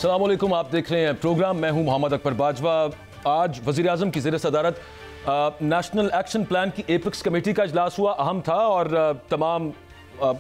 अस्सलाम वालेकुम, आप देख रहे हैं प्रोग्राम। मैं हूं मोहम्मद अकबर बाजवा। आज वज़ीर-ए-आज़म की ज़ेर सदारत नेशनल एक्शन प्लान की एपेक्स कमेटी का इजलास हुआ, अहम था और तमाम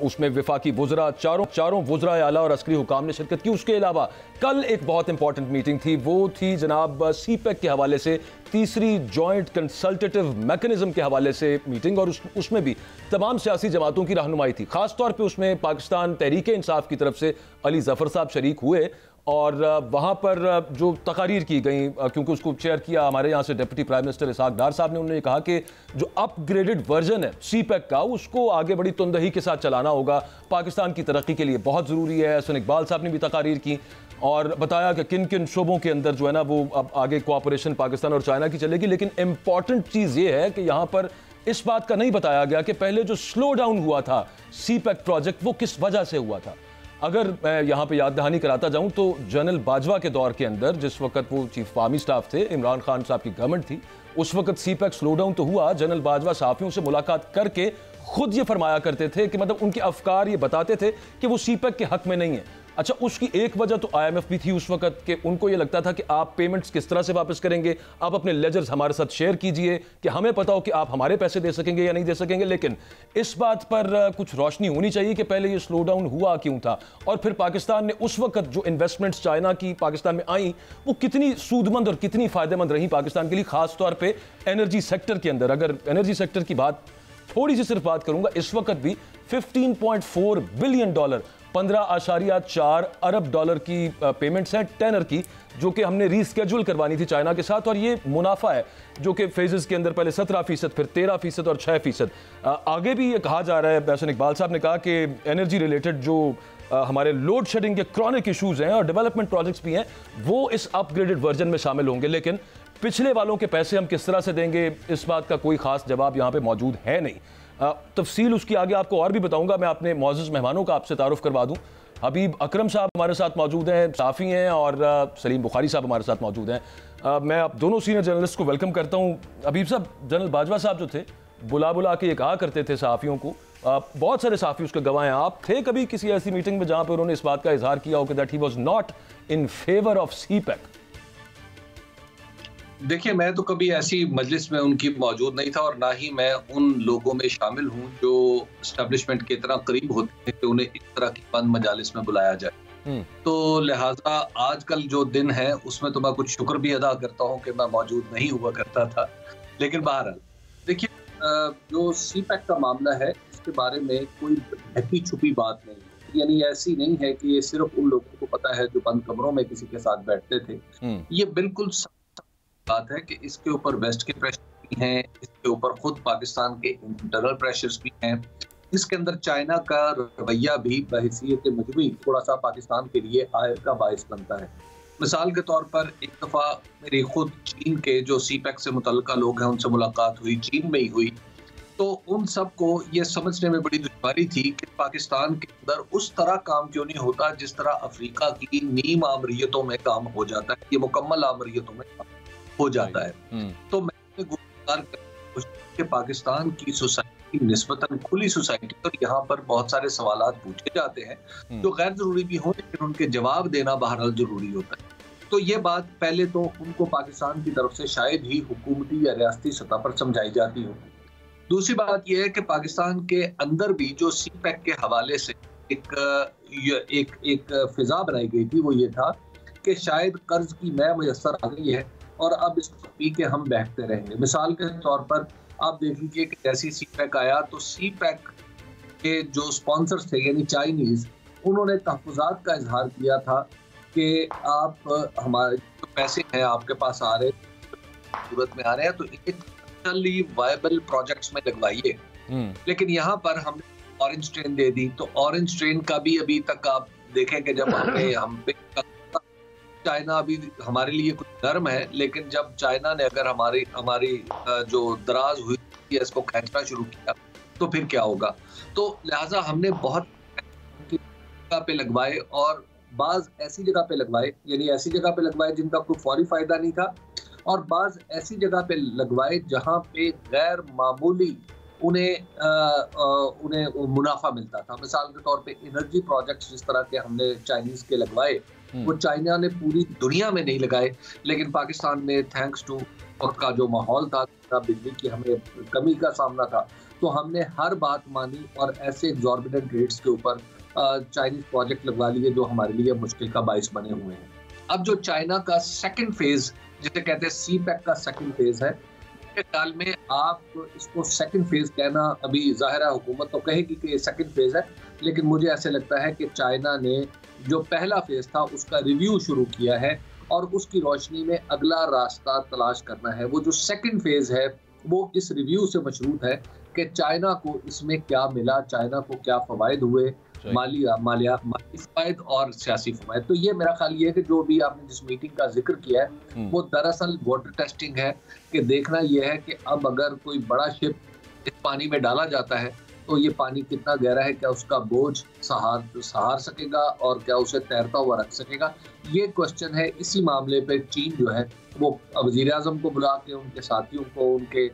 उसमें वफाकी वज़रा चारों वज़रा आला और अस्करी हुकाम ने शिरकत की। उसके अलावा कल एक बहुत इंपॉर्टेंट मीटिंग थी, वो थी जनाब सीपेक के हवाले से तीसरी जॉइंट कंसल्टेटिव मैकेनिज्म के हवाले से मीटिंग, और उसमें भी तमाम सियासी जमातों की रहनुमाई थी। ख़ास तौर पे उसमें पाकिस्तान तहरीक इंसाफ की तरफ से अली ज़फ़र साहब शरीक हुए और वहाँ पर जो तकारीर की गई, क्योंकि उसको चेयर किया हमारे यहाँ से डिप्टी प्राइम मिनिस्टर इसहाक डार साहब ने, उन्होंने कहा कि जो अपग्रेडेड वर्जन है सीपेक का, उसको आगे बड़ी तुंदही के साथ चलाना होगा, पाकिस्तान की तरक्की के लिए बहुत ज़रूरी है। एहसन इकबाल साहब ने भी तकारीर की और बताया कि किन किन शोबों के अंदर जो है ना वो अब आगे कोऑपरेशन पाकिस्तान और चाइना की चलेगी। लेकिन इम्पॉर्टेंट चीज़ ये है कि यहाँ पर इस बात का नहीं बताया गया कि पहले जो स्लो डाउन हुआ था सीपेक प्रोजेक्ट, वो किस वजह से हुआ था। अगर मैं यहाँ पे याद दहानी कराता जाऊँ तो जनरल बाजवा के दौर के अंदर, जिस वक्त वो चीफ आर्मी स्टाफ थे, इमरान खान साहब की गवर्नमेंट थी, उस वक्त सीपेक स्लो डाउन तो हुआ। जनरल बाजवा सहाफ़ियों से मुलाकात करके खुद ये फरमाया करते थे कि मतलब उनके अफकार ये बताते थे कि वो सीपेक के हक में नहीं है। अच्छा, उसकी एक वजह तो IMF भी थी उस वक्त कि उनको ये लगता था कि आप पेमेंट्स किस तरह से वापस करेंगे, आप अपने लेजर्स हमारे साथ शेयर कीजिए कि हमें पता हो कि आप हमारे पैसे दे सकेंगे या नहीं दे सकेंगे। लेकिन इस बात पर कुछ रोशनी होनी चाहिए कि पहले ये स्लो डाउन हुआ क्यों था, और फिर पाकिस्तान ने उस वक्त जो इन्वेस्टमेंट्स चाइना की पाकिस्तान में आई वो कितनी सूदमंद और कितनी फ़ायदेमंद रही पाकिस्तान के लिए, ख़ास तौर पर एनर्जी सेक्टर के अंदर। अगर एनर्जी सेक्टर की बात थोड़ी सी सिर्फ बात करूंगा, इस वक्त भी $15.4 बिलियन 15.4 अरब डॉलर की पेमेंट्स हैं टेनर की, जो कि हमने रीस्केड्यूल करवानी थी चाइना के साथ। और ये मुनाफा है जो कि फेजेस के अंदर पहले 17%, फिर 13% और 6%। आगे भी ये कहा जा रहा है, एहसन इकबाल साहब ने कहा कि एनर्जी रिलेटेड जो हमारे लोड शेडिंग के क्रॉनिक इशूज़ हैं और डेवलपमेंट प्रोजेक्ट्स भी हैं, वो इस अपग्रेडेड वर्जन में शामिल होंगे। लेकिन पिछले वालों के पैसे हम किस तरह से देंगे, इस बात का कोई ख़ास जवाब यहाँ पे मौजूद है नहीं। तफसील उसकी आगे आपको और भी बताऊंगा। मैं अपने मौजूद मेहमानों का आपसे तारुफ करवा दूं। हबीब अकरम साहब हमारे साथ मौजूद हैं, साफ़ी हैं, और सलीम बुखारी साहब हमारे साथ मौजूद हैं। मैं आप दोनों सीनियर जर्नलिस्ट को वेलकम करता हूं। हबीब साहब, जनरल बाजवा साहब जो थे, बुला के ये कहा करते थे सहाफ़ियों को, बहुत सारे सहाफ़ी उसके गवाह हैं, आप थे कभी किसी ऐसी मीटिंग में जहां पर उन्होंने इस बात का इजहार किया हो कि that he was not in favour of CPEC? देखिए, मैं तो कभी ऐसी मजलिस में उनकी मौजूद नहीं था और ना ही मैं उन लोगों में शामिल हूं जो एस्टेब्लिशमेंट के इतना करीब होते हैं कि उन्हें इस तरह की बंद मजालिस में बुलाया जाए। तो लिहाजा आजकल जो दिन है उसमें तो मैं कुछ शुक्र भी अदा करता हूं कि मैं मौजूद नहीं हुआ करता था। लेकिन बहरहाल देखिए, जो सीपेक का मामला है इसके बारे में कोई ढकी छुपी बात नहीं है, यानी ऐसी नहीं है कि ये सिर्फ उन लोगों को पता है जो बंद कमरों में किसी के साथ बैठते थे। ये बिल्कुल बात है कि इसके ऊपर वेस्ट के प्रेशर भी हैं, इसके ऊपर खुद पाकिस्तान के इंटरनल प्रेशर्स भी हैं, इसके अंदर चाइना का रवैया भी बहैसियत मजमूई थोड़ा सा पाकिस्तान के लिए आय का बायस बनता है। मिसाल के तौर पर एक दफ़ा मेरी खुद चीन के जो सीपेक से मुतल्लिका लोग हैं उनसे मुलाकात हुई, चीन में ही हुई, तो उन सबको ये समझने में बड़ी दुश्वारी थी कि पाकिस्तान के अंदर उस तरह काम क्यों नहीं होता जिस तरह अफ्रीका की नीम आमरीयतों में काम हो जाता है, ये मुकम्मल आमरीयतों में हो जाता है। तो मैं गुज़ार कि पाकिस्तान की सोसाइटी निस्बतन खुली सोसाइटी, और यहाँ पर बहुत सारे सवालात पूछे जाते हैं जो गैर जरूरी भी हों, लेकिन उनके जवाब देना बहरहाल जरूरी होता है। तो ये बात पहले तो उनको पाकिस्तान की तरफ से शायद ही हुकूमती या रियासती सतह पर समझाई जाती हो। दूसरी बात यह है कि पाकिस्तान के अंदर भी जो सीपेक के हवाले से एक फिजा बनाई गई थी, वो ये था कि शायद कर्ज की मैं मुयस्सर आ गई है और अब इसको पी के हम बैठते रहेंगे। मिसाल के तौर पर आप देख लीजिए कि जैसे सीपेक आया तो सीपेक के जो स्पॉन्सर्स थे यानी चाइनीज, उन्होंने तहफ़्फ़ुज़ात का इजहार किया था कि आप हमारे जो पैसे हैं आपके पास आ रहे सूरत में आ रहे हैं तो इकनॉमिकली वायबल प्रोजेक्ट्स में लगवाइए। लेकिन यहाँ पर हमने ऑरेंज ट्रेन दे दी, तो ऑरेंज ट्रेन का भी अभी तक आप देखें कि जब हम पे चाइना अभी हमारे लिए कुछ नरम है, लेकिन जब चाइना ने अगर हमारी जो दराज हुई है इसको खींचना शुरू किया तो फिर क्या होगा। तो लिहाजा हमने बहुत जगह पे लगवाए और बाज ऐसी जगह पे लगवाए, यानी ऐसी जगह पे लगवाए जिनका कोई फौरी फायदा नहीं था, और बाज ऐसी जगह पे लगवाए जहां पे गैर मामूली उन्हें मुनाफा मिलता था। मिसाल के तौर पे एनर्जी प्रोजेक्ट्स जिस तरह के हमने चाइनीज के लगवाए वो चाइना ने पूरी दुनिया में नहीं लगाए, लेकिन पाकिस्तान में थैंक्स टू वक्त का जो माहौल था, बिजली की हमें कमी का सामना था, तो हमने हर बात मानी और ऐसे एग्जॉर्बिडेंट रेट्स के ऊपर चाइनीज प्रोजेक्ट लगवा लिए जो हमारे लिए मुश्किल का बाइस बने हुए हैं। अब जो चाइना का सेकंड फेज, जिसे कहते हैं सीपैक का सेकंड फेज है, ख्याल में आप इसको सेकंड फेज कहना, अभी जाहिर है हुकूमत तो कहेगी कि ये सेकंड फेज है, लेकिन मुझे ऐसे लगता है कि चाइना ने जो पहला फेज था उसका रिव्यू शुरू किया है और उसकी रोशनी में अगला रास्ता तलाश करना है। वो जो सेकंड फेज है वो इस रिव्यू से मशरूत है कि चाइना को इसमें क्या मिला, चाइना को क्या फवायद हुए, माली फवायद और सियासी फवायद। तो ये मेरा ख्याल ये है कि जो भी आपने जिस मीटिंग का जिक्र किया है वो दरअसल वाटर टेस्टिंग है, कि देखना ये है कि अब अगर कोई बड़ा शिप इस पानी में डाला जाता है तो ये पानी कितना गहरा है, क्या उसका बोझ सहार सकेगा और क्या उसे तैरता हुआ रख सकेगा, ये क्वेश्चन है। इसी मामले पे चीन जो है वो वज़ीर आज़म को बुला के उनके साथियों को, उनके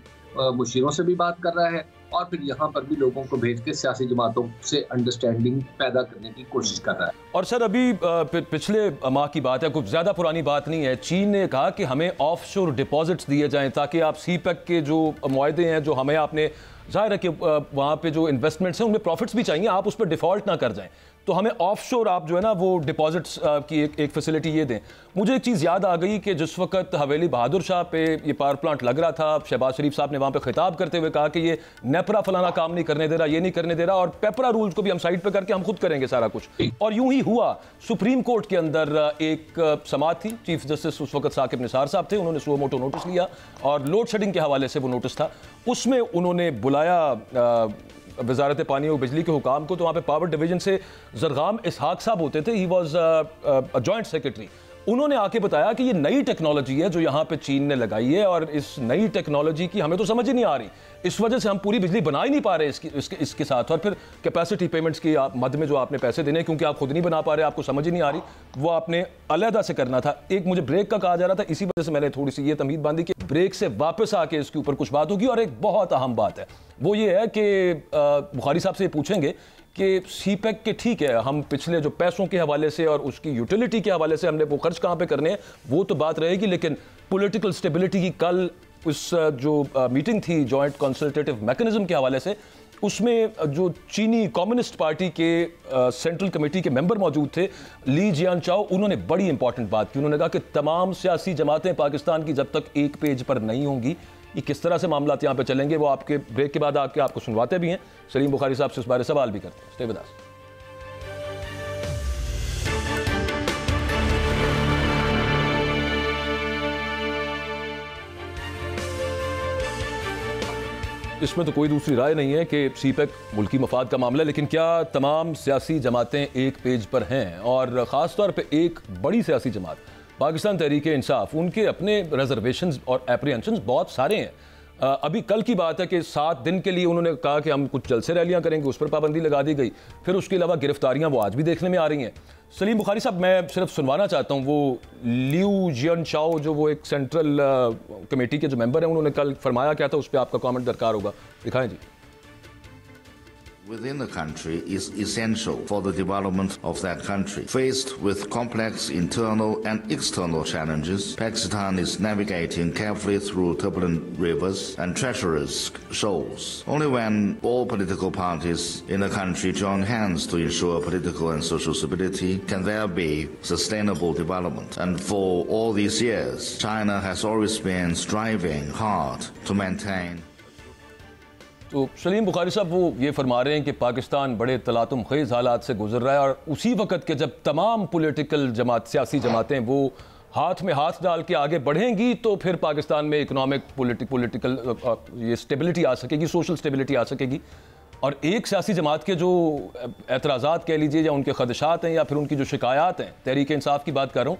मुशीरों से भी बात कर रहा है और फिर यहाँ पर भी लोगों को भेज के सियासी जमातों से अंडरस्टैंडिंग पैदा करने की कोशिश कर रहा है। और सर अभी पिछले माह की बात है, कुछ ज़्यादा पुरानी बात नहीं है, चीन ने कहा कि हमें ऑफशोर डिपॉजिट्स दिए जाएं ताकि आप सीपैक के जो मुआहदे हैं जो हमें आपने, जाहिर है कि वहाँ पे जो इन्वेस्टमेंट्स हैं उनमें प्रॉफिट्स भी चाहिए, आप उस पर डिफ़ॉल्ट ना कर जाएं, तो हमें ऑफशोर आप जो है ना वो डिपॉजिट्स की एक फैसिलिटी ये दें। मुझे एक चीज़ याद आ गई कि जिस वक्त हवेली बहादुर शाह पे ये पावर प्लांट लग रहा था, शहबाज शरीफ साहब ने वहाँ पे खिताब करते हुए कहा कि ये नेपरा फलाना काम नहीं करने दे रहा, ये नहीं करने दे रहा, और पेपरा रूल्स को भी हम साइड पे करके हम खुद करेंगे सारा कुछ। और यूं ही हुआ, सुप्रीम कोर्ट के अंदर एक समाअत थी, चीफ जस्टिस उस वक्त साकिब निसार साहब थे, उन्होंने सुओ मोटो नोटिस लिया और लोड शेडिंग के हवाले से वो नोटिस था, उसमें उन्होंने बुलाया वजारत पानी और बिजली के हुकाम को। तो वहाँ पे पावर डिवीजन से जरगाम इसहाक साहब होते थे, ही वॉज जॉइंट सेक्रेटरी। उन्होंने आके बताया कि ये नई टेक्नोलॉजी है जो यहाँ पे चीन ने लगाई है और इस नई टेक्नोलॉजी की हमें तो समझ ही नहीं आ रही, इस वजह से हम पूरी बिजली बना ही नहीं पा रहे इसके साथ। और फिर कैपेसिटी पेमेंट्स की मद में जो आपने पैसे देने, क्योंकि आप खुद नहीं बना पा रहे, आपको समझ ही नहीं आ रही, वो आपने अलहदा से करना था। एक मुझे ब्रेक का कहा जा रहा था, इसी वजह से मैंने थोड़ी सी ये तमीद बांधी कि ब्रेक से वापस आके इसके ऊपर कुछ बात होगी। और एक बहुत अहम बात है वो ये है कि बुखारी साहब से पूछेंगे कि सीपैक के, ठीक है हम पिछले जो पैसों के हवाले से और उसकी यूटिलिटी के हवाले से हमने वो खर्च कहाँ पे करने हैं वो तो बात रहेगी, लेकिन पॉलिटिकल स्टेबिलिटी की कल उस जो मीटिंग थी जॉइंट कंसल्टेटिव मैकेनिज्म के हवाले से, उसमें जो चीनी कम्युनिस्ट पार्टी के सेंट्रल कमेटी के मेंबर मौजूद थे, ली जियानचाओ, उन्होंने बड़ी इंपॉर्टेंट बात की। उन्होंने कहा कि तमाम सियासी जमातें पाकिस्तान की जब तक एक पेज पर नहीं होंगी, ये किस तरह से मामला यहाँ पे चलेंगे वो आपके ब्रेक के बाद आके आपको सुनवाते भी हैं। सलीम बुखारी साहब से इस बारे सवाल भी करते हैं। Stay with us. इसमें तो कोई दूसरी राय नहीं है कि सीपैक मुल्की मफाद का मामला है, लेकिन क्या तमाम सियासी जमातें एक पेज पर हैं? और ख़ास तौर पे एक बड़ी सियासी जमात पाकिस्तान तहरीक-ए-इंसाफ, उनके अपने रिजर्वेशंस और एप्रीहेंशंस बहुत सारे हैं। अभी कल की बात है कि 7 दिन के लिए उन्होंने कहा कि हम कुछ जलसे रैलियां करेंगे, उस पर पाबंदी लगा दी गई। फिर उसके अलावा गिरफ्तारियां वो आज भी देखने में आ रही हैं। सलीम बुखारी साहब, मैं सिर्फ सुनवाना चाहता हूं, वो ल्यू जियानचाओ जो वो एक सेंट्रल कमेटी के जो मेंबर हैं, उन्होंने कल फरमाया क्या था, उस पर आपका कॉमेंट दरकार होगा, दिखाएं जी। Within the country is essential for the development of that country. Faced with complex internal and external challenges, Pakistan is navigating carefully through turbulent rivers and treacherous shoals. Only when all political parties in the country join hands to ensure political and social stability can there be sustainable development. And for all these years, China has always been striving hard to maintain. तो सलीम बुखारी साहब वो ये फरमा रहे हैं कि पाकिस्तान बड़े तलातुम खेज़ हालात से गुजर रहा है, और उसी वक्त के जब तमाम पॉलिटिकल जमात, सियासी जमातें वो हाथ में हाथ डाल के आगे बढ़ेंगी तो फिर पाकिस्तान में इकोनॉमिक पॉलिटिकल ये स्टेबिलिटी आ सकेगी, सोशल स्टेबिलिटी आ सकेगी। और एक सियासी जमात के जो एतराज़ात कह लीजिए या उनके खदशात हैं या फिर उनकी जो शिकायत हैं, तहरीक इंसाफ की बात कर रहा हूँ,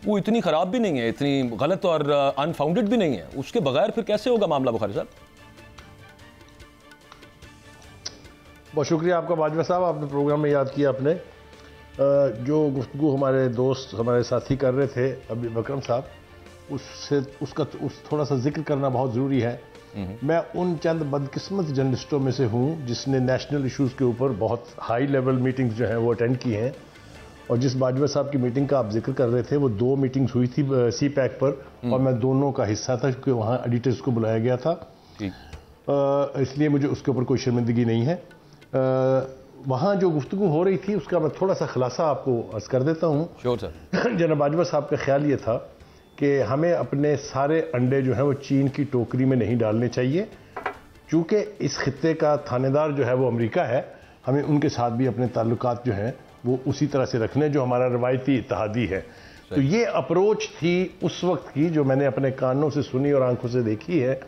वो इतनी ख़राब भी नहीं है, इतनी गलत और अनफाउंडेड भी नहीं है। उसके बगैर फिर कैसे होगा मामला बुखारी साहब? बहुत शुक्रिया आपका बाजवा साहब, आपने प्रोग्राम में याद किया। अपने जो गुफ्तगू हमारे दोस्त, हमारे साथी कर रहे थे अभी बकरम साहब, उसका थोड़ा सा जिक्र करना बहुत ज़रूरी है। मैं उन चंद बदकिस्मत जर्नलिस्टों में से हूँ जिसने नेशनल इश्यूज़ के ऊपर बहुत हाई लेवल मीटिंग्स जो हैं वो अटेंड की हैं, और जिस बाजवा साहब की मीटिंग का आप जिक्र कर रहे थे, वो 2 मीटिंग्स हुई थी सी पैक पर, और मैं दोनों का हिस्सा था क्योंकि वहाँ एडिटर्स को बुलाया गया था, इसलिए मुझे उसके ऊपर कोई शर्मिंदगी नहीं है। वहाँ जो गुफ्तगू हो रही थी उसका मैं थोड़ा सा खुलासा आपको अर्ज कर देता हूँ। Sure sir. जनाब बाजवा साहब का ख्याल ये था कि हमें अपने सारे अंडे जो हैं वो चीन की टोकरी में नहीं डालने चाहिए, चूँकि इस खित्ते का थानेदार जो है वो अमेरिका है, हमें उनके साथ भी अपने ताल्लुकात जो हैं वो उसी तरह से रखने जो हमारा रवायती इत्तेहादी है। तो ये अप्रोच थी उस वक्त की जो मैंने अपने कानों से सुनी और आंखों से देखी है।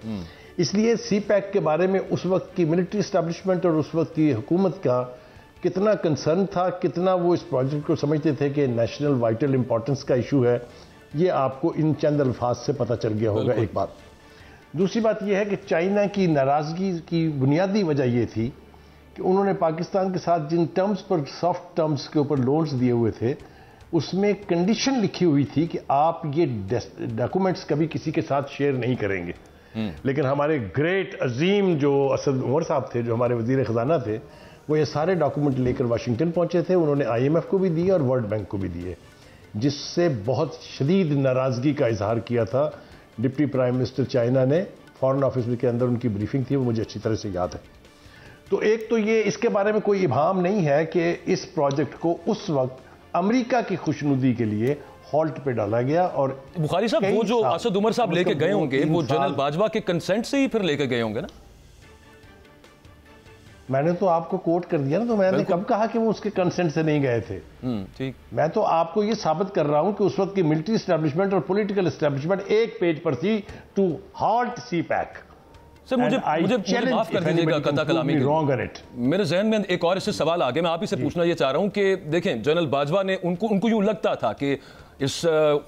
इसलिए सी पैक के बारे में उस वक्त की मिलिट्री इस्टेब्लिशमेंट और उस वक्त की हुकूमत का कितना कंसर्न था, कितना वो इस प्रोजेक्ट को समझते थे कि नेशनल वाइटल इंपॉर्टेंस का इशू है, ये आपको इन चंद अल्फाज से पता चल गया होगा। एक बात। दूसरी बात यह है कि चाइना की नाराज़गी की बुनियादी वजह यह थी कि उन्होंने पाकिस्तान के साथ जिन टर्म्स पर, सॉफ्ट टर्म्स के ऊपर लोन्स दिए हुए थे, उसमें कंडीशन लिखी हुई थी कि आप ये डॉक्यूमेंट्स कभी किसी के साथ शेयर नहीं करेंगे। लेकिन हमारे ग्रेट अजीम जो असद उमर साहब थे, जो हमारे वजीर ख़जाना थे, वो ये सारे डॉक्यूमेंट लेकर वाशिंगटन पहुंचे थे। उन्होंने IMF को भी दिए और वर्ल्ड बैंक को भी दिए, जिससे बहुत शदीद नाराज़गी का इजहार किया था डिप्टी प्राइम मिनिस्टर चाइना ने। फॉरेन ऑफिस के अंदर उनकी ब्रीफिंग थी, वो मुझे अच्छी तरह से याद है। तो एक तो ये, इसके बारे में कोई इबाम नहीं है कि इस प्रोजेक्ट को उस वक्त अमेरिका की खुशनुदी के लिए हॉल्ट पे डाला गया। और बुखारी साहब, वो जो असद उमर साहब लेके गए होंगे, वो जनरल बाजवा के कंसेंट से ही फिर लेके गए होंगे ना? मैंने तो आपको कोट कर दिया ना, तो मैंने कब कहा कि वो उसके कंसेंट से नहीं गए थे? ठीक। मैं तो आपको ये साबित कर रहा हूं कि उस वक्त की मिलिट्री एस्टेब्लिशमेंट और पॉलिटिकल एस्टेब्लिशमेंट एक पेज पर थी to halt CPEC. Sir मुझे माफ कर दीजिएगा कथा कलामी के, मेरे जहन में एक और इससे सवाल आ गया। मैं आप ही से पूछना ये चाह रहा हूं कि देखें, जनरल बाजवा ने उनको यूं लगता था कि इस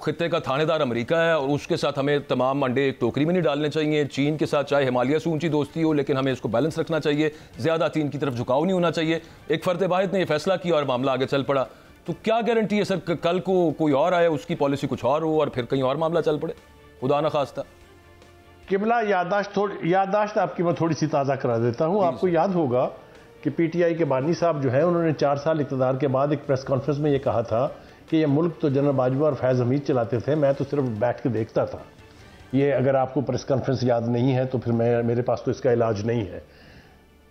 खित्ते का थानेदार अमेरिका है और उसके साथ हमें तमाम अंडे एक टोकरी में नहीं डालने चाहिए। चीन के साथ चाहे हिमालय से ऊंची दोस्ती हो, लेकिन हमें इसको बैलेंस रखना चाहिए, ज्यादा चीन की तरफ झुकाव नहीं होना चाहिए। एक फर्द वाहिद ने यह फैसला किया और मामला आगे चल पड़ा। तो क्या गारंटी है सर कल को कोई और आए, उसकी पॉलिसी कुछ और हो और फिर कहीं और मामला चल पड़े? खुदा न खास्ता। किबला यादाश्त आपकी मैं थोड़ी सी ताज़ा करा देता हूँ। आपको याद होगा कि PTI के बानी साहब जो है, उन्होंने 4 साल इक़्तिदार के बाद एक प्रेस कॉन्फ्रेंस में ये कहा था कि ये मुल्क तो जनरल बाजवा और फैज़ हमीद चलाते थे, मैं तो सिर्फ बैठ के देखता था। ये अगर आपको प्रेस कॉन्फ्रेंस याद नहीं है तो फिर मेरे पास तो इसका इलाज नहीं है।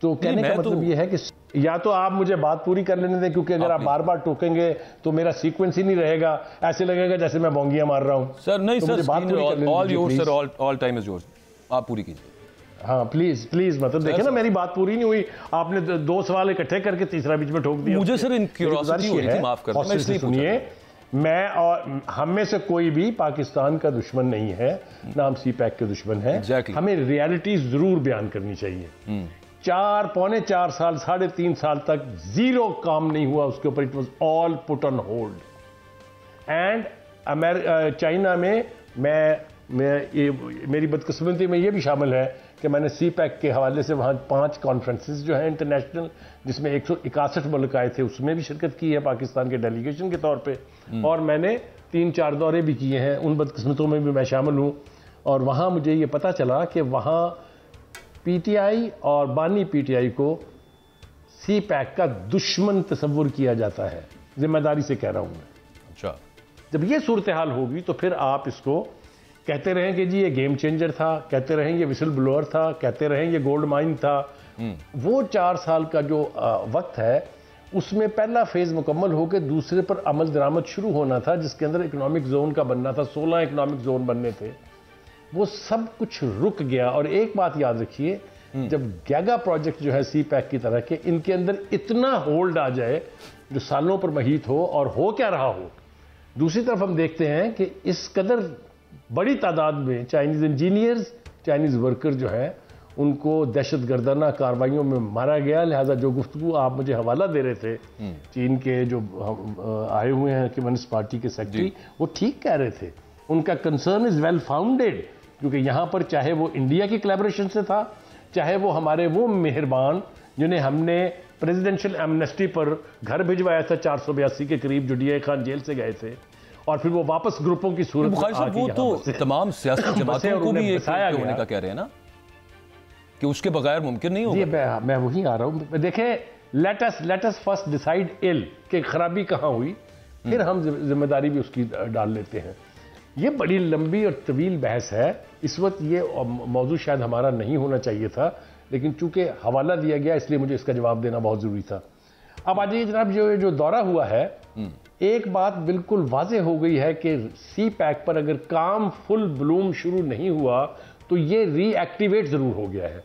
तो कहने का मतलब ये है कि या तो आप मुझे बात पूरी कर लेने दें, क्योंकि अगर आप बार बार टोकेंगे तो मेरा सीक्वेंस ही नहीं रहेगा, ऐसे लगेगा जैसे मैं बोंगियां मार रहा हूं। सर नहीं तो sir, all time is yours, आप पूरी कीजिए। हाँ प्लीज प्लीज, मतलब देखिए ना, मेरी बात पूरी नहीं हुई, आपने 2 सवाल इकट्ठे करके तीसरा बीच में ठोक दिया। मुझे सर इन क्यूरियोसिटी हो रही थी, माफ कर दीजिए, इसलिए सुनिए, मैं और हम में से कोई भी पाकिस्तान का दुश्मन नहीं है, ना हम सी पैक के दुश्मन हैं। हमें रियलिटी जरूर बयान करनी चाहिए। 4 साल 3.5 साल तक जीरो काम नहीं हुआ उसके ऊपर, it was all put on hold. And China में मेरी बदकिस्मती में ये भी शामिल है कि मैंने सी पैक के हवाले से वहाँ 5 कॉन्फ्रेंसेस जो हैं इंटरनेशनल, जिसमें 161 मुल्क आए थे, उसमें भी शिरकत की है पाकिस्तान के डेलीगेशन के तौर पे, और मैंने 3-4 दौरे भी किए हैं, उन बदकिस्मतों में भी मैं शामिल हूँ। और वहाँ मुझे ये पता चला कि वहाँ PTI और बानी PTI को सी पैक का दुश्मन तस्वुर किया जाता है, जिम्मेदारी से कह रहा हूँ मैं। अच्छा, जब ये सूरत हाल होगी तो फिर आप इसको कहते रहें कि जी ये गेम चेंजर था, कहते रहें ये विसल ब्लोअर था, कहते रहें ये गोल्ड माइन था। वो 4 साल का जो वक्त है, उसमें पहला फेज मुकम्मल होकर दूसरे पर अमल दरामद शुरू होना था, जिसके अंदर इकोनॉमिक जोन का बनना था, 16 इकोनॉमिक जोन बनने थे। वो सब कुछ रुक गया। और एक बात याद रखिए, जब गैगा प्रोजेक्ट जो है सी पैक की तरह के, इनके अंदर इतना होल्ड आ जाए जो सालों पर महीत हो, और हो क्या रहा हो। दूसरी तरफ हम देखते हैं कि इस कदर बड़ी तादाद में चाइनीज इंजीनियर्स, चाइनीज वर्कर जो है, उनको दहशतगर्दाना कार्रवाइयों में मारा गया। लिहाजा जो गुफ्तगू आप मुझे हवाला दे रहे थे चीन के जो आए हुए हैं कम्युनिस्ट पार्टी के सेक्रेटरी, वो ठीक कह रहे थे, उनका कंसर्न इज वेल फाउंडेड, क्योंकि यहाँ पर चाहे वो इंडिया की कोलैबोरेशन से था, चाहे वो हमारे वो मेहरबान जिन्हें हमने प्रेसिडेंशियल एमनेस्टी पर घर भिजवाया था 482 के करीब, जो DI खान जेल से गए थे, और फिर वो वापस ग्रुपों की सूरत में वो तो तमाम सियासी जमातों को भी एक होने का कह रहे हैं ना, कि उसके बगैर मुमकिन नहीं होगा। मैं वही आ रहा हूँ। देखें, लेट अस फर्स्ट डिसाइड इल कि खराबी कहाँ हुई, फिर हम जिम्मेदारी भी उसकी डाल लेते हैं। ये बड़ी लंबी और तवील बहस है। इस वक्त ये मौजू शायद हमारा नहीं होना चाहिए था, लेकिन चूंकि हवाला दिया गया इसलिए मुझे इसका जवाब देना बहुत ज़रूरी था। अब आज ये जनाब जो दौरा हुआ है, एक बात बिल्कुल वाज़ेह हो गई है कि सी पैक पर अगर काम फुल ब्लूम शुरू नहीं हुआ तो ये रीएक्टिवेट ज़रूर हो गया है।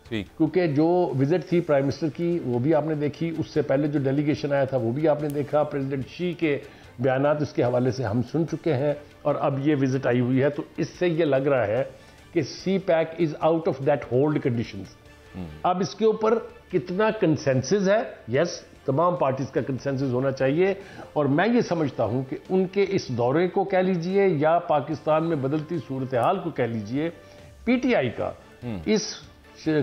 क्योंकि जो विजिट थी प्राइम मिनिस्टर की वो भी आपने देखी, उससे पहले जो डेलीगेशन आया था वो भी आपने देखा, प्रेसिडेंट शी के बयानात इसके हवाले से हम सुन चुके हैं, और अब ये विजिट आई हुई है। तो इससे ये लग रहा है कि C pack is out of that hold conditions. अब इसके ऊपर कितना कंसेंसस है? यस, तमाम पार्टीज का कंसेंसस होना चाहिए, और मैं ये समझता हूं कि उनके इस दौरे को कह लीजिए या पाकिस्तान में बदलती सूरत हाल को कह लीजिए, पीटीआई का इस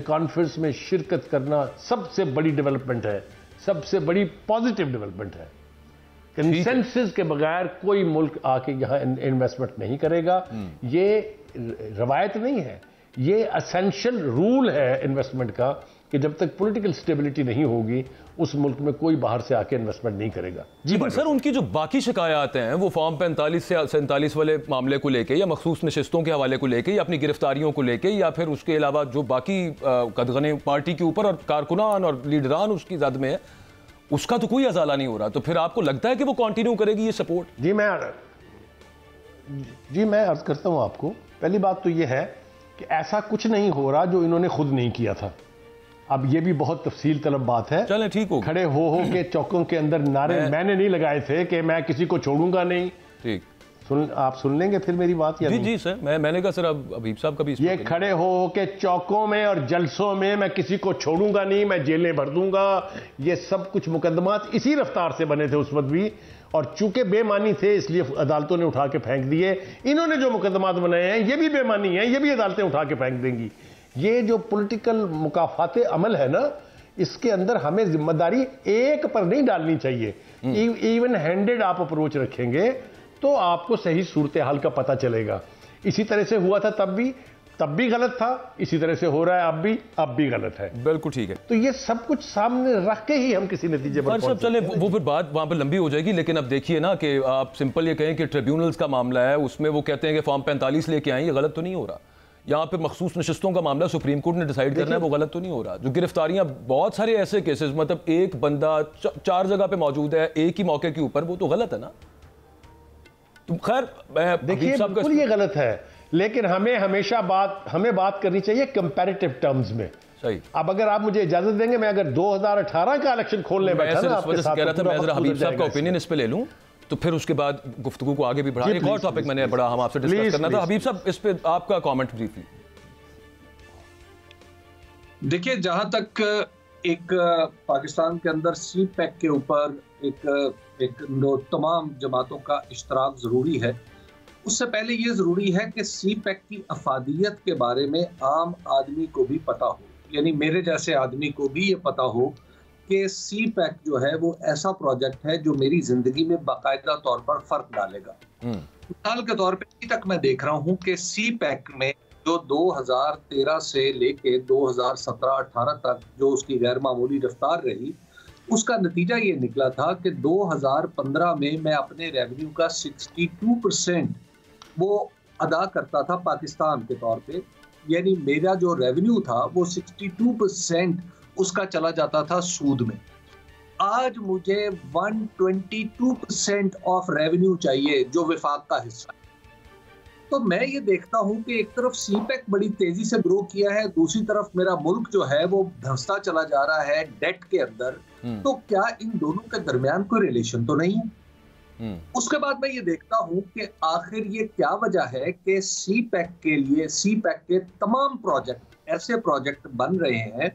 कॉन्फ्रेंस में शिरकत करना सबसे बड़ी डेवलपमेंट है, सबसे बड़ी पॉजिटिव डेवलपमेंट है। कंसेंसस के बगैर कोई मुल्क आके यहां इन्वेस्टमेंट नहीं करेगा। ये रवायत नहीं है, ये एसेंशियल रूल है इन्वेस्टमेंट का कि जब तक पॉलिटिकल स्टेबिलिटी नहीं होगी उस मुल्क में कोई बाहर से आके इन्वेस्टमेंट नहीं करेगा। जी सर, उनकी जो बाकी शिकायत हैं वो फॉर्म 45 से 47 वाले मामले को लेके, या मखसूस नशिस्तों के हवाले को लेके, या अपनी गिरफ्तारियों को लेके, या फिर उसके अलावा जो बाकी कदगने पार्टी के ऊपर और कारकुनान और लीडरान उसकी जद में है, उसका तो कोई अजाला नहीं हो रहा। तो फिर आपको लगता है कि वो कंटिन्यू करेगी ये सपोर्ट? जी मैं अर्ज करता हूं आपको, पहली बात तो ये है कि ऐसा कुछ नहीं हो रहा जो इन्होंने खुद नहीं किया था। अब ये भी बहुत तफसील तलब बात है। चलें, ठीक हो, खड़े हो के चौकों के अंदर नारे मैंने नहीं लगाए थे कि मैं किसी को छोड़ूंगा नहीं। ठीक, आप सुन लेंगे फिर मेरी बात? या जी जी सर, मैंने कहा सर अब हबीब साहब का भी ये खड़े हो के चौकों में और जलसों में मैं किसी को छोड़ूंगा नहीं, मैं जेलें भर दूंगा, ये सब कुछ मुकदमात इसी रफ्तार से बने थे उस वक्त भी, और चूंकि बेमानी थे इसलिए अदालतों ने उठा के फेंक दिए। इन्होंने जो मुकदमात बनाए हैं ये भी बेमानी है, ये भी अदालतें उठा के फेंक देंगी। ये जो पॉलिटिकल मुकाफाते अमल है ना, इसके अंदर हमें जिम्मेदारी एक पर नहीं डालनी चाहिए। इवन हैंडेड आप अप्रोच रखेंगे तो आपको सही सूरत हाल का पता चलेगा। इसी तरह से हुआ था तब भी गलत था, इसी तरह से हो रहा है अब भी गलत है। बिल्कुल ठीक है। तो ये सब कुछ सामने रख के ही हम किसी नतीजे पर सब चले, वो फिर बात वहां पर लंबी हो जाएगी। लेकिन अब देखिए ना कि आप सिंपल ये कहें कि ट्रिब्यूनल्स का मामला है, उसमें वो कहते हैं कि फॉर्म 45 लेके आए, ये गलत तो नहीं हो रहा। यहाँ पे मखसूस नशिस्तों का मामला सुप्रीम कोर्ट ने डिसाइड करना है, वो गलत तो नहीं हो रहा। जो गिरफ्तारियां, बहुत सारे ऐसे केसेस, मतलब एक बंदा 4 जगह पे मौजूद है एक ही मौके के ऊपर, वो तो गलत है ना। तो खैर देखिए बिल्कुल ये गलत है, लेकिन हमें हमेशा बात करनी चाहिए कंपैरेटिव टर्म्स में। सही। अब अगर आप मुझे इजाजत देंगे, मैं अगर 2018 का इलेक्शन खोलने बैठा ना आपके साथ, कह रहा था मैं जरा हबीब साहब का ओपिनियन इस पे ले लूं, तो फिर उसके बाद गुफ्तगू को आगे भी बढ़ा। एक और टॉपिक मैंने बड़ा हम आपसे डिस्कस करना था। हबीब साहब, इस पे आपका कमेंट ब्रीफली। देखिए, जहां तक एक पाकिस्तान के अंदर सी पैक के ऊपर एक तमाम जमातों का इश्तराक जरूरी है, उससे पहले ये जरूरी है कि सी पैक की अफादियत के बारे में आम आदमी को भी पता हो, यानी मेरे जैसे आदमी को भी ये पता हो कि सी पैक जो है वो ऐसा प्रोजेक्ट है जो मेरी जिंदगी में बाकायदा तौर पर फर्क डालेगा। मिसाल के तौर पे अभी तक मैं देख रहा हूँ कि सी पैक में जो 2013 से लेके 2017-18 तक जो उसकी गैर मामूली रफ्तार रही, उसका नतीजा ये निकला था कि 2015 में मैं अपने रेवेन्यू का 62% वो अदा करता था पाकिस्तान के तौर पे, यानी मेरा जो रेवेन्यू था वो 62% उसका चला जाता था सूद में। आज मुझे 122% ऑफ रेवेन्यू चाहिए जो विफाक का हिस्सा है। तो मैं ये देखता हूं कि एक तरफ सीपैक बड़ी तेजी से ग्रो किया है, दूसरी तरफ मेरा मुल्क जो है वो धंसता चला जा रहा है डेट के अंदर। तो क्या इन दोनों के दरमियान कोई रिलेशन तो नहीं है? उसके बाद मैं ये देखता हूं कि आखिर ये क्या वजह है कि सीपैक के लिए सीपैक के तमाम प्रोजेक्ट ऐसे प्रोजेक्ट बन रहे हैं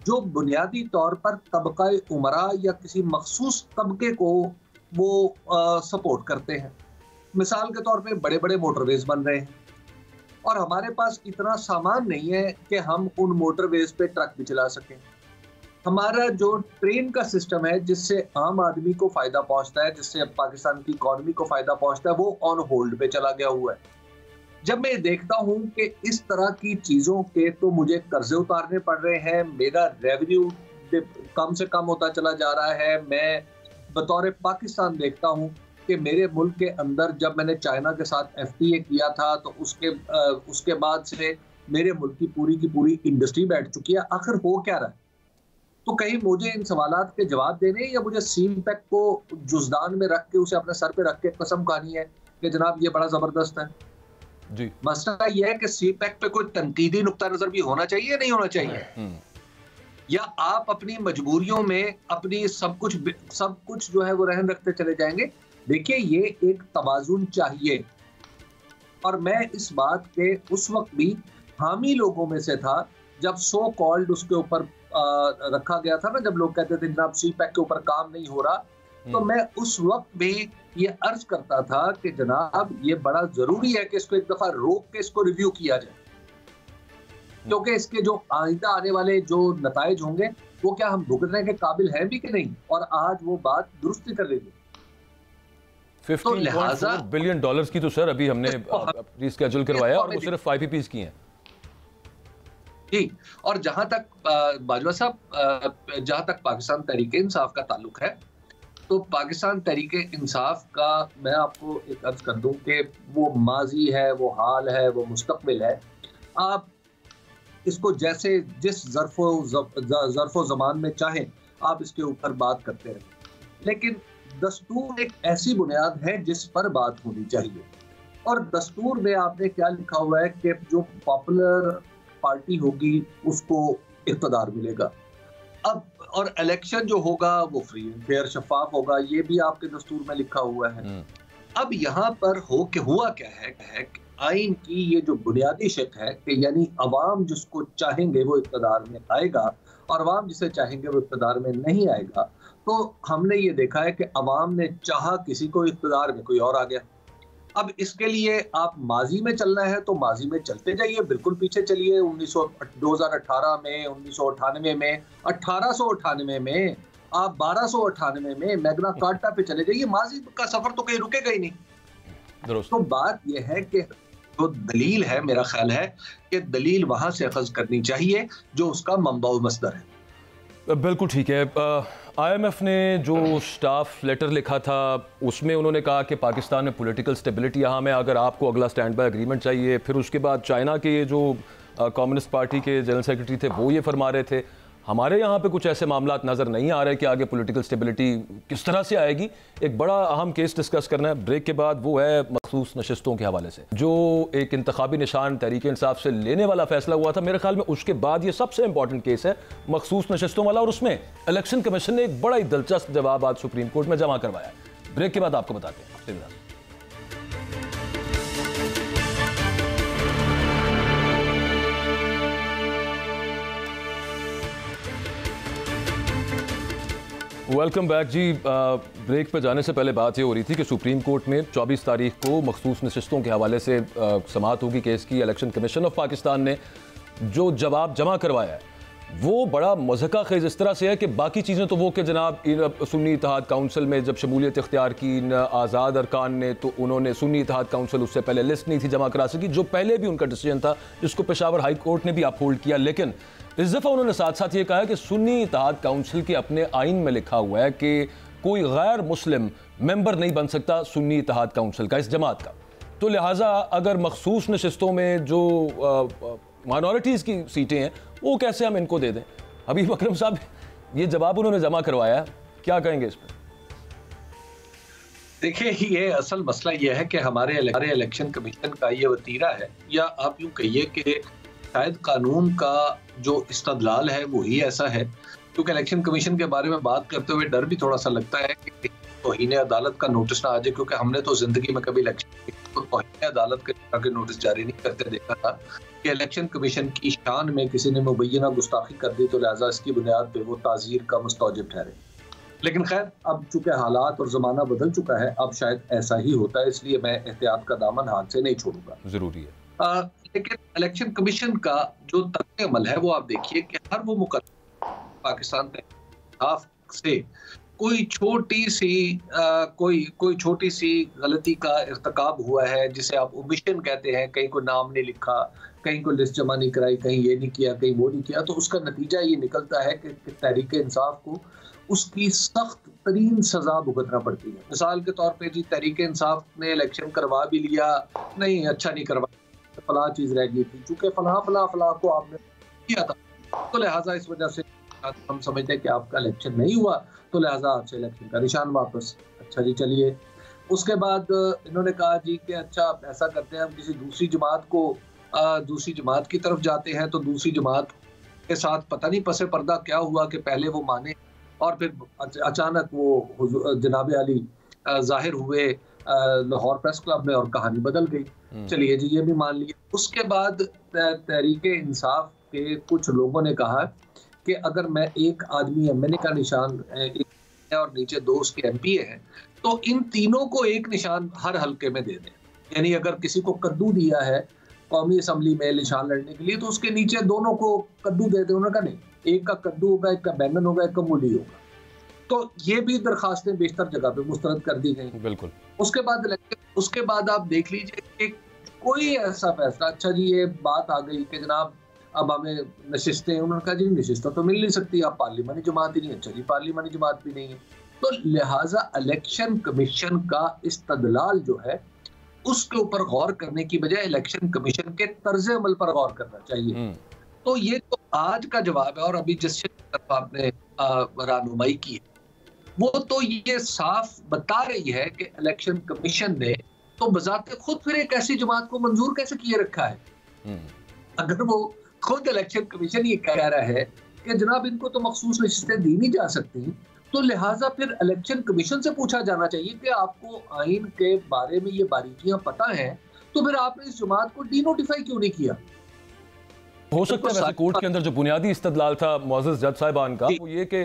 जो बुनियादी तौर पर तबका उमरा या किसी मखसूस तबके को वो सपोर्ट करते हैं। मिसाल के तौर पे बड़े बड़े मोटरवेज बन रहे हैं और हमारे पास इतना सामान नहीं है कि हम उन मोटरवेज पे ट्रक भी चला सकें। हमारा जो ट्रेन का सिस्टम है जिससे आम आदमी को फायदा पहुंचता है, जिससे पाकिस्तान की इकॉनमी को फायदा पहुंचता है, वो ऑन होल्ड पे चला गया हुआ है। जब मैं देखता हूं कि इस तरह की चीजों के तो मुझे कर्जे उतारने पड़ रहे हैं, मेरा रेवेन्यू कम से कम होता चला जा रहा है, मैं बतौर पाकिस्तान देखता हूँ कि मेरे मुल्क के अंदर जब मैंने चाइना के साथ FTA किया था तो उसके बाद से मेरे मुल्क की पूरी इंडस्ट्री बैठ चुकी है। आखिर हो क्या रहा है? तो कहीं मुझे इन सवालात के जवाब देने या मुझे सीपैक को जुज़दान में रख के उसे अपने सर पे रख के कसम खानी है कि जनाब ये बड़ा जबरदस्त है जी। मसला यह है कि सीपैक पे कोई तनकीदी नुक्ता नजर भी होना चाहिए, नहीं होना चाहिए, या आप अपनी मजबूरियों में अपनी सब कुछ जो है वो रहन रखते चले जाएंगे। देखिए, ये एक तवाज़ुन चाहिए, और मैं इस बात के उस वक्त भी हामी लोगों में से था जब सो कॉल्ड उसके ऊपर रखा गया था ना, जब लोग कहते थे जनाब सीपैक के ऊपर काम नहीं हो रहा, तो मैं उस वक्त भी ये अर्ज करता था कि जनाब ये बड़ा जरूरी है कि इसको एक दफा रोक के इसको रिव्यू किया जाए, क्योंकि इसके जो आइंदा आने वाले जो नताइज होंगे वो क्या हम भुगतने के काबिल हैं भी कि नहीं, और आज वो बात दुरुस्ती कर लेगी। 15.4 बिलियन डॉलर्स की तो सर अभी हमने रिस्केड्यूल करवाया और वो सिर्फ IPPs की हैं जी। और जहां तक बाजवा साहब, जहां तक पाकिस्तान तहरीक इंसाफ का ताल्लुक है, तो पाकिस्तान तहरीक इंसाफ का मैं आपको एक अर्ज कर दूं कि वो माजी है, वो हाल है, वो मुस्तकबिल है। आप इसको जैसे जिस ज़र्फ़ो ज़मान में चाहें आप इसके ऊपर बात करते हैं, लेकिन दस्तूर एक ऐसी बुनियाद है जिस पर बात होनी चाहिए। और दस्तूर में आपने क्या लिखा हुआ है कि जो पॉपुलर पार्टी होगी उसको इक़्तिदार मिलेगा। अब और इलेक्शन जो होगा वो फ्री एंड फेयर शफाफ होगा, ये भी आपके दस्तूर में लिखा हुआ है। अब यहाँ पर हुआ क्या है कि आइन की ये जो बुनियादी शिक है कि यानी अवाम जिसको चाहेंगे वो इक़्तिदार में आएगा और अवाम जिसे चाहेंगे वो इक़्तिदार में नहीं आएगा। तो हमने ये देखा है कि अवाम ने चाहा किसी को, इक़्तिदार में कोई और आ गया। अब इसके लिए आप माजी में चलना है तो माजी में चलते जाइए, बिल्कुल पीछे चलिए। 2018 में, 1998 में, 1898 में, आप 1298 में मैग्ना कार्टा पे चले जाइए, माजी का सफर तो कहीं रुकेगा ही नहीं। तो बात यह है कि जो दलील है, मेरा ख्याल है कि दलील वहां से अखज़ करनी चाहिए जो उसका मंबा व मस्दर है। बिल्कुल ठीक है। IMF ने जो स्टाफ लेटर लिखा था उसमें उन्होंने कहा कि पाकिस्तान में पॉलिटिकल स्टेबिलिटी यहाँ में, अगर आपको अगला स्टैंड बाय एग्रीमेंट चाहिए। फिर उसके बाद चाइना के जो कम्युनिस्ट पार्टी के जनरल सेक्रेटरी थे वो ये फरमा रहे थे। हमारे यहाँ पे कुछ ऐसे मामला नज़र नहीं आ रहे कि आगे पॉलिटिकल स्टेबिलिटी किस तरह से आएगी। एक बड़ा अहम केस डिस्कस करना है ब्रेक के बाद, वो है मखसूस नशिस्तों के हवाले से जो एक इंतखाबी निशान तहरीक इंसाफ से लेने वाला फैसला हुआ था। मेरे ख्याल में उसके बाद ये सबसे इंपॉर्टेंट केस है मखसूस नशिस्तों वाला, और उसमें इलेक्शन कमीशन ने एक बड़ा ही दिलचस्प जवाब आज सुप्रीम कोर्ट में जमा करवाया है। ब्रेक के बाद आपको बताते हैं। वेलकम बैक जी। ब्रेक पर जाने से पहले बात ये हो रही थी कि सुप्रीम कोर्ट में 24 तारीख को मखसूस नशिस्तों के हवाले से समाअत होगी केस की। इलेक्शन कमीशन ऑफ पाकिस्तान ने जो जवाब जमा करवाया है वो बड़ा मज़हका खेज़ इस तरह से है कि बाकी चीज़ें तो वो कि जनाब सुन्नी इत्तेहाद काउंसिल में जब शमूलियत इख्तियार की आज़ाद अरकान ने, तो उन्होंने सुन्नी इत्तेहाद काउंसिल उससे पहले लिस्ट नहीं थी जमा करा सकी, जो पहले भी उनका डिसीजन था जिसको पेशावर हाई कोर्ट ने भी अपहोल्ड किया। लेकिन इस दफ़ा उन्होंने साथ साथ ये कहा कि सुन्नी इत्तेहाद काउंसिल के अपने आइन में लिखा हुआ है कि कोई गैर मुस्लिम मेंबर नहीं बन सकता सुन्नी इत्तेहाद काउंसिल का, इस जमात का। तो लिहाजा अगर मखसूस नशिस्तों में जो माइनॉरिटीज़ की सीटें हैं वो कैसे हम इनको दे दें? हबीब अकरम साहब ये जवाब उन्होंने जमा करवाया, क्या कहेंगे इस पर? देखिए, ये असल मसला ये है कि हमारे इलेक्शन कमीशन का ये वतीरा है, या आप यूँ कहिए कि शायद कानून का जो इस्तदलाल है वही ऐसा है। क्योंकि इलेक्शन कमीशन के बारे में बात करते हुए डर भी थोड़ा सा लगता है कि तौहीन अदालत का नोटिस ना आ जाए, क्योंकि हमने तो जिंदगी में कभी इलेक्शन को तौहीन अदालत के नोटिस जारी नहीं करते देखा था कि इलेक्शन कमीशन की शान में किसी ने मुबैना गुस्ताखी कर दी तो लिहाजा इसकी बुनियाद पे वो ताज़ीर का मुस्तौजिब ठहरे। लेकिन खैर, अब चूंकि हालात और ज़माना बदल चुका है, अब शायद ऐसा ही होता है, इसलिए मैं एहतियात का दामन हाथ से नहीं छोड़ूंगा। जरूरी है। लेकिन इलेक्शन कमीशन का जो तर्क अमल है वो आप देखिए कि हर वो मुकदमा पाकिस्तान से कोई छोटी सी गलती का इर्तिकाब हुआ है, जिसे आप ओमिशन कहते हैं, कहीं को नाम नहीं लिखा, कहीं को लिस्ट जमा नहीं कराई, कहीं ये नहीं किया, कहीं वो नहीं किया, तो उसका नतीजा ये निकलता है कि तहरीक इंसाफ को उसकी सख्त तरीन सजा भुगतना पड़ती है। मिसाल के तौर पे जी तहरीके इंसाफ ने इलेक्शन करवा भी लिया, नहीं अच्छा नहीं करवा, फलां चीज रह गई थी, चूंकि फलां को आपने किया था, तो लिहाजा इस वजह से हम समझते हैं कि आपका इलेक्शन नहीं हुआ, तो लिहाजा आपसे इलेक्शन का निशान वापस। अच्छा जी चलिए, उसके बाद इन्होंने कहा जी कि अच्छा ऐसा करते हैं, हम किसी दूसरी जमात की तरफ जाते हैं, तो दूसरी जमात के साथ पता नहीं पसे पर्दा क्या हुआ कि पहले वो माने और फिर अचानक वो जनाब अली जाहिर हुए लाहौर प्रेस क्लब में और कहानी बदल गई। चलिए जी ये भी मान लिया। उसके बाद तहरीके इंसाफ के कुछ लोगों ने कहा कि अगर मैं एक आदमी एमएनए का निशान और नीचे 2 उसके एमपीए हैं, तो इन तीनों को एक निशान हर हल्के में दे दें। यानी अगर किसी को कद्दू दिया है कौमी असम्बली में निशान लड़ने के लिए, तो उसके नीचे दोनों को कद्दू दे दें। उन्होंने कहा नहीं, एक का कद्दू होगा, एक का बैंगन होगा, एक का मूली होगा। तो ये भी दरखास्तें बेशतर जगह पे मुस्तरद कर दी गई। बिल्कुल। उसके बाद आप देख लीजिए कि कोई ऐसा फैसला, अच्छा जी ये बात आ गई कि जनाब अब हमें नशिस्तें, उन्होंने कहा जी नशिस्तें तो मिल नहीं सकती, आप पार्लिमानी जमात ही नहीं। अच्छा जी पार्लिमानी जमात भी नहीं है। तो लिहाजा इलेक्शन कमीशन का इस्तदलाल जो है उसके ऊपर गौर करने की बजाय इलेक्शन कमीशन के तर्ज अमल पर गौर करना चाहिए। तो ये तो आज का जवाब है। और अभी जिस तरफ आपने रहनुमाई की है, वो तो ये साफ बता रही है कि इलेक्शन कमीशन ने तो बजाते खुद फिर एक ऐसी जमात को मंजूर कैसे किए रखा है। अगर वो खुद इलेक्शन कमीशन ये कह रहा है कि जनाब इनको तो मखसूस नशिस्तें दी नहीं जा सकती, तो लिहाजा फिर इलेक्शन कमीशन से पूछा जाना चाहिए कि आपको आइन के बारे में ये बारीकियां पता हैं, तो फिर आपने इस जमात को डीनोटिफाई क्यों नहीं किया। हो सकता है वैसे कोर्ट के अंदर जो बुनियादी इस्तदलाल था मुअज़्ज़ज़ जज साहिबान का, वो ये कि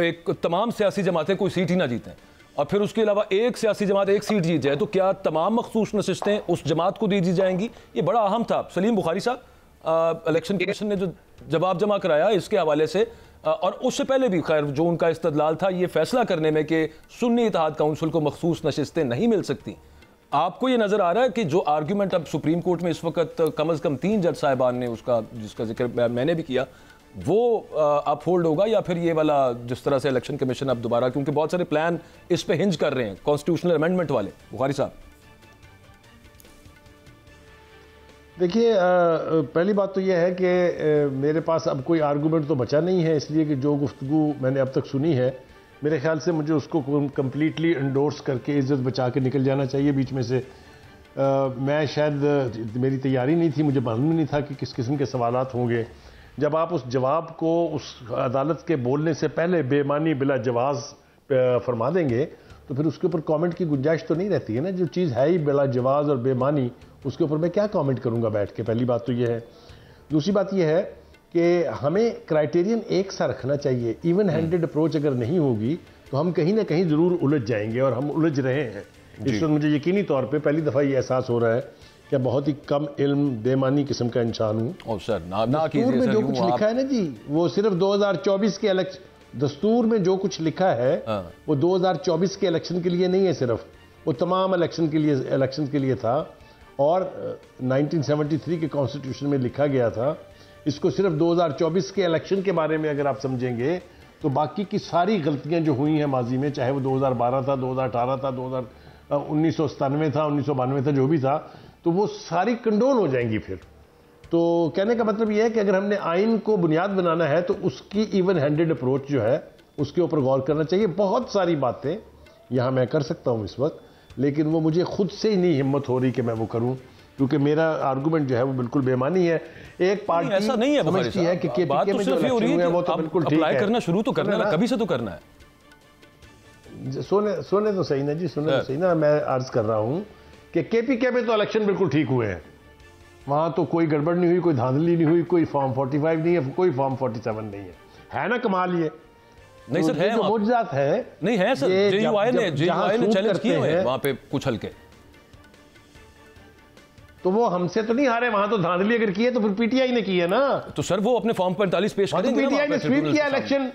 एक तमाम सियासी जमातें कोई सीट ही ना जीतें, और फिर उसके अलावा एक सियासी जमात एक सीट जीत जाए, तो क्या तमाम मखसूस नशिस्तें उस जमात को दी जाएंगी। ये बड़ा अहम था। सलीम बुखारी साहब, इलेक्शन कमीशन ने जो जवाब जमा कराया इसके हवाले से, और उससे पहले भी खैर जो उनका इस्तदलाल था ये फैसला करने में कि सुन्नी इत्तेहाद काउंसिल को मखसूस नशिस्तें नहीं मिल सकती, आपको ये नजर आ रहा है कि जो आर्ग्यूमेंट अब सुप्रीम कोर्ट में इस वक्त कम अज कम 3 जज साहिबान ने उसका जिसका जिक्र मैंने भी किया, वो अपहोल्ड होगा, या फिर ये वाला जिस तरह से इलेक्शन कमीशन अब दोबारा, क्योंकि बहुत सारे प्लान इस पे हिंज कर रहे हैं कॉन्स्टिट्यूशनल अमेंडमेंट वाले। बुखारी साहब देखिए, पहली बात तो यह है कि मेरे पास अब कोई आर्गूमेंट तो बचा नहीं है, इसलिए कि जो गुफ्तगू मैंने अब तक सुनी है मेरे ख्याल से मुझे उसको कम्प्लीटली एंडोर्स करके इज्जत बचा के निकल जाना चाहिए बीच में से। मैं शायद मेरी तैयारी नहीं थी, मुझे मालूम नहीं था कि किस किस्म के सवालात होंगे। जब आप उस जवाब को उस अदालत के बोलने से पहले बेमानी बिला जवाज़ फरमा देंगे तो फिर उसके ऊपर कमेंट की गुंजाइश तो नहीं रहती है ना। जो चीज़ है ही बिला जवाज़ और बेमानी, उसके ऊपर मैं क्या कमेंट करूंगा बैठ के। पहली बात तो यह है। दूसरी बात यह है कि हमें क्राइटेरियन एक सा रखना चाहिए। इवन हैंडेड अप्रोच अगर नहीं होगी तो हम कहीं ना कहीं ज़रूर उलझ जाएंगे, और हम उलझ रहे हैं। इस वक्त मुझे यकीनी तौर पे पहली दफ़ा ये एहसास हो रहा है कि बहुत ही कम इल्म बेमानी किस्म का इंसान हूँ। दस्तूर में जो कुछ लिखा है ना जी, वो सिर्फ 2024 के इलेक्शन, दस्तूर में जो कुछ लिखा है वो 2024 के इलेक्शन के लिए नहीं है, सिर्फ वो तमाम इलेक्शन के लिए था। और 1973 के कॉन्स्टिट्यूशन में लिखा गया था। इसको सिर्फ 2024 के इलेक्शन के बारे में अगर आप समझेंगे तो बाकी की सारी गलतियां जो हुई हैं माजी में, चाहे वो 2012 था, 2018 था, 1997 था, 1992 था, जो भी था, तो वो सारी कंडोन हो जाएंगी फिर। तो कहने का मतलब यह है कि अगर हमने आइन को बुनियाद बनाना है तो उसकी इवन हैंडेड अप्रोच जो है उसके ऊपर गौर करना चाहिए। बहुत सारी बातें यहाँ मैं कर सकता हूँ इस वक्त, लेकिन वो मुझे खुद से ही नहीं हिम्मत हो रही कि मैं वो करूं, क्योंकि मेरा आर्गुमेंट जो है वो बिल्कुल बेमानी है। एक पार्टी ऐसा नहीं है समझती है कि केपीके में जो इलेक्शन है वो तो बिल्कुल ठीक है। करना शुरू तो करना है, कभी से तो करना है। सोने तो सही ना जी, सुने तो सही ना। मैं अर्ज कर रहा हूं कि केपीके में तो इलेक्शन बिल्कुल ठीक हुए हैं, वहां तो कोई गड़बड़ नहीं हुई, कोई धांधली नहीं हुई, कोई फॉर्म 45 नहीं है, कोई फॉर्म 47 नहीं है ना। कमाल ये नहीं सर है, मौजूदात है नहीं है सर। जेयूआई ने चैलेंज किए हुए हैं वहां पे कुछ हल्के, तो वो हमसे तो नहीं हारे, वहां तो धांधली अगर की है तो फिर पीटीआई ने की है ना। तो सर वो अपने फॉर्म 45 पेश करेंगे, पीटीआई ने स्वीप किया इलेक्शन।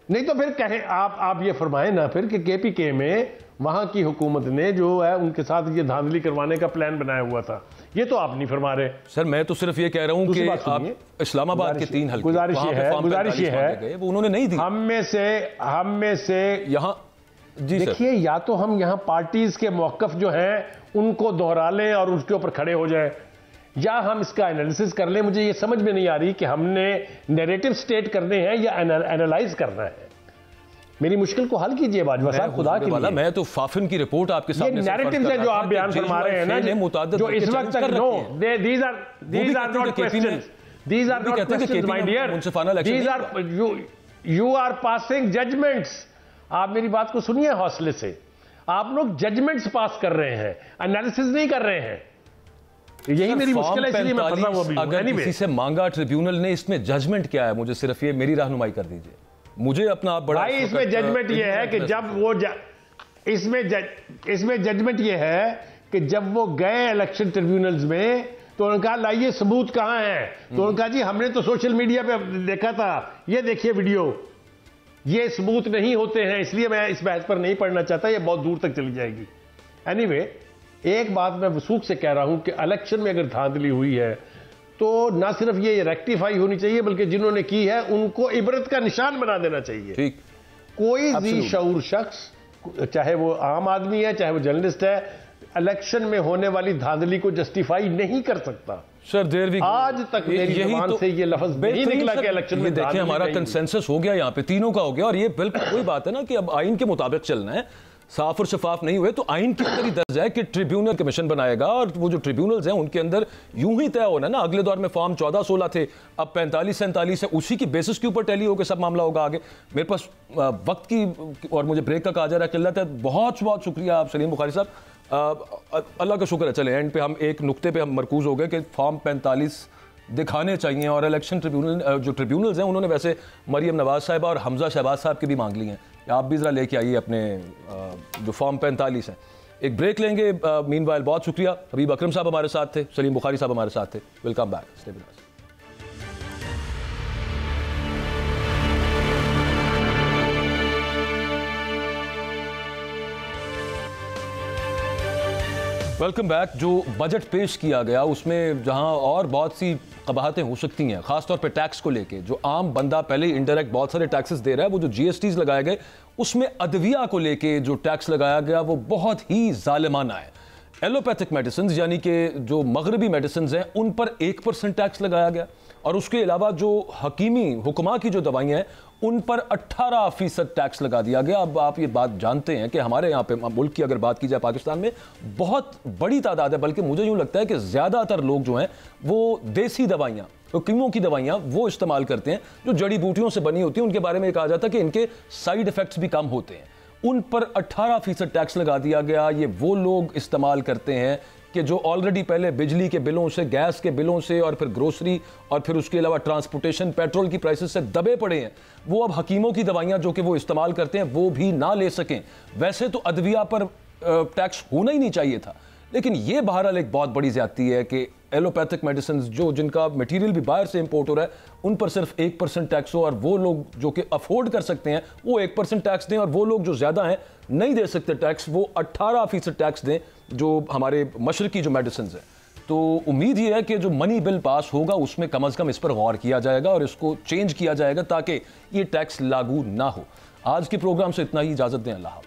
नहीं तो फिर कहे आप ये फरमाए ना फिर कि केपीके में वहां की हुकूमत ने जो है उनके साथ ये धांधली करवाने का प्लान बनाया हुआ था। ये तो आप नहीं फरमा रहे सर। मैं तो सिर्फ ये कह रहा हूं कि आप इस्लामाबाद के 3 हल्के, गुजारिश ये है वो उन्होंने नहीं दी। हम में से यहाँ जी देखिए, या तो हम यहाँ पार्टीज के मौकफ जो हैं उनको दोहरा लें और उसके ऊपर खड़े हो जाएं, या हम इसका एनालिसिस कर लें। मुझे ये समझ में नहीं आ रही कि हमने नैरेटिव स्टेट करने हैं या एनालाइज करना है। मेरी मुश्किल को हल कीजिए बाजवा साहब, खुदा के लिए। मैं तो फाफिन की रिपोर्ट आपके सामने नैरेटिव्स हैं जो आप बयान फरमा रहे हैं ना, जो इस वक्त तक no, these are not questions, these are not questions my dear, you are passing judgements. आप मेरी बात को सुनिए हौसले से। आप लोग जजमेंट्स पास कर रहे हैं, एनालिसिस नहीं कर रहे हैं। यही मेरी मुश्किल है, इसलिए मैं फंसा हुआ भी हूं। अगर किसी से मांगा ट्रिब्यूनल ने, इसमें जजमेंट क्या है? मुझे सिर्फ ये मेरी रहनुमाई कर दीजिए। मुझे अपना आप बड़ा भाई, इसमें जजमेंट ये है कि जब वो इसमें जजमेंट ये है कि जब वो गए इलेक्शन ट्रिब्यूनल्स में तो उन्होंने कहा लाइए सबूत कहां है, तो उन्होंने कहा जी हमने तो सोशल मीडिया पे देखा था, ये देखिए वीडियो, ये सबूत नहीं होते हैं। इसलिए मैं इस बहस पर नहीं पढ़ना चाहता, ये बहुत दूर तक चली जाएगी। एनीवे, एक बात मैं वसूख से कह रहा हूं कि इलेक्शन में अगर धांधली हुई है तो ना सिर्फ ये रेक्टिफाई होनी चाहिए, बल्कि जिन्होंने की है उनको इबरत का निशान बना देना चाहिए। ठीक। कोई जी शऊर शख्स, चाहे वो आम आदमी है चाहे वो जर्नलिस्ट है, इलेक्शन में होने वाली धांधली को जस्टिफाई नहीं कर सकता। सर देर भी आज तक मेरी जुबान से ये लफ्ज नहीं निकला कि इलेक्शन में देखिए हमारा कंसेंसस हो गया, यहाँ पे तीनों का हो गया। और ये बिल्कुल कोई बात है ना कि अब आइन के मुताबिक चलना है। साफ और शफाफ नहीं हुए तो आइन के अंदर ही दर्ज है कि ट्रिब्यूनल कमीशन बनाएगा, और वो जो ट्रिब्यूनल्स हैं उनके अंदर यूं ही तय होना ना। अगले दौर में फॉर्म 14-16 थे, अब 45-47 है, उसी की बेसिस के ऊपर टैली होकर सब मामला होगा आगे। मेरे पास वक्त की और मुझे ब्रेक का कहा जा रहा है किल्लत है। बहुत बहुत शुक्रिया आप सलीम बुखारी साहब, अल्लाह का शुक्र है। चले एंड पे हम एक नुक्ते पे हम मरकूज हो गए कि फॉर्म 45 दिखाने चाहिए। और इलेक्शन ट्रिब्यूनल जो ट्रिब्यूनल्स हैं उन्होंने वैसे मरियम नवाज साहिबा और हमजा शहबाज साहब की भी मांग ली हैं। आप भी ज़रा लेके आइए अपने जो फॉर्म 45 हैं। एक ब्रेक लेंगे। मीनवाइल बहुत शुक्रिया, हबीब अकरम साहब हमारे साथ थे, सलीम बुखारी साहब हमारे साथ थे। Welcome back, stay with us. Welcome back. जो बजट पेश किया गया उसमें जहां और बहुत सी कबाहतें हो सकती हैं, खासतौर पे टैक्स को लेके, जो आम बंदा पहले ही इनडायरेक्ट बहुत सारे टैक्सेस दे रहा है, वो जो जीएसटीज लगाए गए उसमें अदविया को लेके जो टैक्स लगाया गया वो बहुत ही जालिमाना है। एलोपैथिक मेडिसिन यानी कि जो मगरबी मेडिसिन हैं उन पर 1% टैक्स लगाया गया, और उसके अलावा जो हकीमी हुक्मा की जो दवाइयाँ हैं उन पर 18% टैक्स लगा दिया गया। अब आप ये बात जानते हैं कि हमारे यहाँ पे मुल्क की अगर बात की जाए पाकिस्तान में बहुत बड़ी तादाद है, बल्कि मुझे यूँ लगता है कि ज़्यादातर लोग जो हैं वो देसी दवाइयाँ, हकीमों की दवाइयाँ वो इस्तेमाल करते हैं जो जड़ी बूटियों से बनी होती हैं। उनके बारे में कहा जाता है कि इनके साइड इफ़ेक्ट्स भी कम होते हैं, उन पर 18% टैक्स लगा दिया गया। ये वो लोग इस्तेमाल करते हैं कि जो ऑलरेडी पहले बिजली के बिलों से, गैस के बिलों से, और फिर ग्रोसरी, और फिर उसके अलावा ट्रांसपोर्टेशन, पेट्रोल की प्राइसेस से दबे पड़े हैं। वो अब हकीमों की दवाइयाँ जो कि वो इस्तेमाल करते हैं वो भी ना ले सकें। वैसे तो अदविया पर टैक्स होना ही नहीं चाहिए था, लेकिन ये बहरहाल एक बहुत बड़ी ज्यादती है कि एलोपैथिक मेडिसिन जो जिनका मटेरियल भी बाहर से इंपोर्ट हो रहा है उन पर सिर्फ 1% टैक्स हो, और वो लोग जो कि अफोर्ड कर सकते हैं वो 1% टैक्स दें, और वो लोग जो ज़्यादा हैं नहीं दे सकते टैक्स वो 18% टैक्स दें जो हमारे मशरकी जो मेडिसिन हैं। तो उम्मीद ये है कि जो मनी बिल पास होगा उसमें कम अज़ कम इस पर गौर किया जाएगा और इसको चेंज किया जाएगा ताकि ये टैक्स लागू ना हो। आज के प्रोग्राम से इतना ही, इजाज़त दें। अल्लाह।